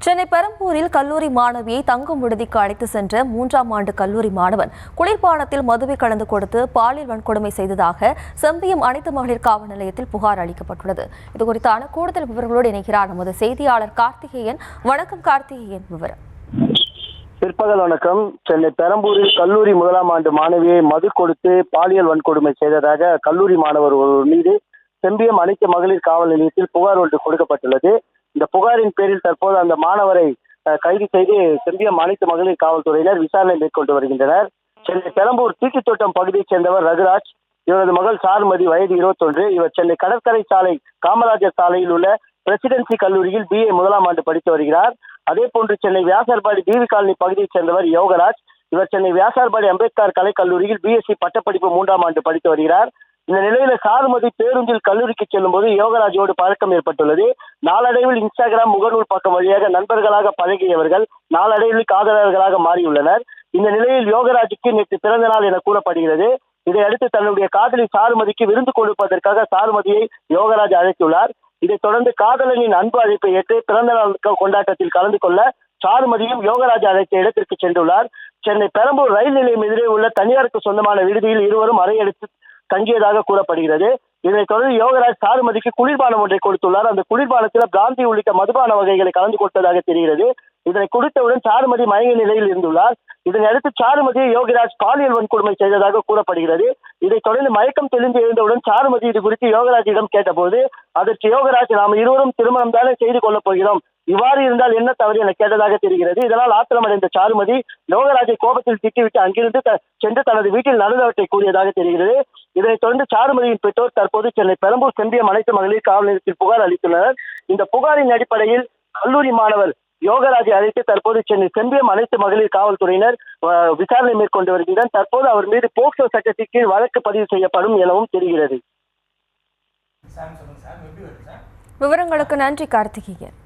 சென்னை பெரம்பூரில் கல்லூரி மாணவியை தங்கும் விடுதிக்கு அழைத்து சென்ற 3ஆம் ஆண்டு கல்லூரி மாணவன் குளிர்பானத்தில் மதுவை கலந்து கொடுத்து பாலியல் வன்கொடுமை செய்ததாக செம்பியம் அனைத்து மகளிர் காவல் நிலையத்தில் புகார் அளிக்கப்பட்டுள்ளது. இதுகுறித்தான கூடுதல் விவரங்களோடு இணைகிறார் நமது செய்தியாளர் கார்த்திகேயன். வணக்கம் கார்த்திகேயன், விவரம். பிற்பகல் வணக்கம். சென்னை பெரம்பூரில் கல்லூரி 1ஆம் ஆண்டு மாணவியை மது கொடுத்து பாலியல் வன்கொடுமை செய்ததாக கல்லூரி மாணவர் ஒருவர் மீது செம்பியம் அனைத்து மகளிர் காவல் நிலையத்தில் புகார் ஒன்று கொடுக்கப்பட்டுள்ளது. இந்த புகாரின் பேரில் தற்போது அந்த மாணவரை கைது செய்து செம்பியம் அனைத்து மகளிர் காவல்துறையினர் விசாரணை மேற்கொண்டு வருகின்றனர். சென்னை பெரம்பூர் தீட்டுத்தோட்டம் பகுதியைச் சேர்ந்தவர் ரகுராஜ். இவரது மகள் சாருமதி, வயது 21. இவர் சென்னை கடற்கரை சாலை காமராஜர் சாலையில் உள்ள பிரசிடென்சி கல்லூரியில் BA 1ஆம் ஆண்டு படித்து வருகிறார். அதே போன்று சென்னை வியாசார்பாடி டிவி காலனி பகுதியைச் சேர்ந்தவர் யோகராஜ். இவர் சென்னை வியாசார்பாடி அம்பேத்கர் கலைக்கல்லூரியில் BSc பட்டப்படிப்பு 3ஆம் ஆண்டு படித்து வருகிறார். இந்த நிலையில சாருமதி பேருந்தில் கல்லூரிக்கு செல்லும் போது யோகராஜோடு பழக்கம் ஏற்பட்டுள்ளது. நாளடைவில் இன்ஸ்டாகிராம் முகநூல் பக்கம் வழியாக நண்பர்களாக பழகியவர்கள் நாளடைவில் காதலர்களாக மாறியுள்ளனர். இந்த நிலையில் யோகராஜுக்கு நேற்று பிறந்த நாள் என கூறப்படுகிறது. இதையடுத்து தன்னுடைய காதலி சாருமதிக்கு விருந்து கொடுப்பதற்காக சாருமதியை யோகராஜ் அழைத்துள்ளார். இதைத் தொடர்ந்து காதலனின் அன்பு அழைப்பை ஏற்று பிறந்த நாள் கொண்டாட்டத்தில் கலந்து கொள்ள சாருமதியும் யோகராஜ் அழைத்த இடத்திற்கு சென்றுள்ளார். சென்னை பெரம்பூர் ரயில் நிலையம் எதிரே உள்ள தனியாருக்கு சொந்தமான விடுதியில் இருவரும் அறையெடுத்து தங்கியதாக கூறப்படுகிறது. இதனைத் தொடர்ந்து யோகராஜ் சாருமதிக்கு குளிர்பானம் ஒன்றை கொடுத்துள்ளார். அந்த குளிர்பானத்தில் பிராந்தி உள்ளிட்ட மதுபான வகைகளை கலந்து கொடுத்ததாக தெரிகிறது. இதனை குடித்தவுடன் சாருமதி மயங்கிய நிலையில் இருந்துள்ளார். இதனையடுத்து சாருமதியை யோகராஜ் பாலியல் வன்கொடுமை செய்ததாக கூறப்படுகிறது. இதைத் தொடர்ந்து மயக்கம் தெளிந்து எழுந்தவுடன் சாருமதி இது குறித்து யோகராஜிடம் கேட்டபோது அதற்கு யோகராஜ், நாம் இருவரும் திருமணம் தானே செய்து கொள்ளப் போகிறோம், இவ்வாறு இருந்தால் என்ன தவறு என கேட்டதாக தெரிகிறது. இதனால் ஆத்திரமடைந்த சாருமதி யோகராஜை கோபத்தில் திட்டிவிட்டு அங்கிருந்து சென்று தனது வீட்டில் நடந்தவற்றை கூறியதாக தெரிகிறது. இதனைத் தொடர்ந்து சாருமதியின் பெற்றோர் தற்போது சென்னை பெரம்பூர் செம்பியம் அனைத்து மகளிர் காவல் நிலையத்தில் புகார் அளித்துள்ளனர். இந்த புகாரின் அடிப்படையில் கல்லூரி மாணவர் யோகராஜை அழைத்து தற்போது சென்னை செம்பியம் அனைத்து மகளிர் காவல்துறையினர் விசாரணை மேற்கொண்டு வருகின்றனர். தற்போது அவர் மீது போக்சோ சட்டத்தின் கீழ் வழக்கு பதிவு செய்யப்படும் எனவும் தெரிகிறது. விவரங்களுக்கு நன்றி கார்த்திகேயன்.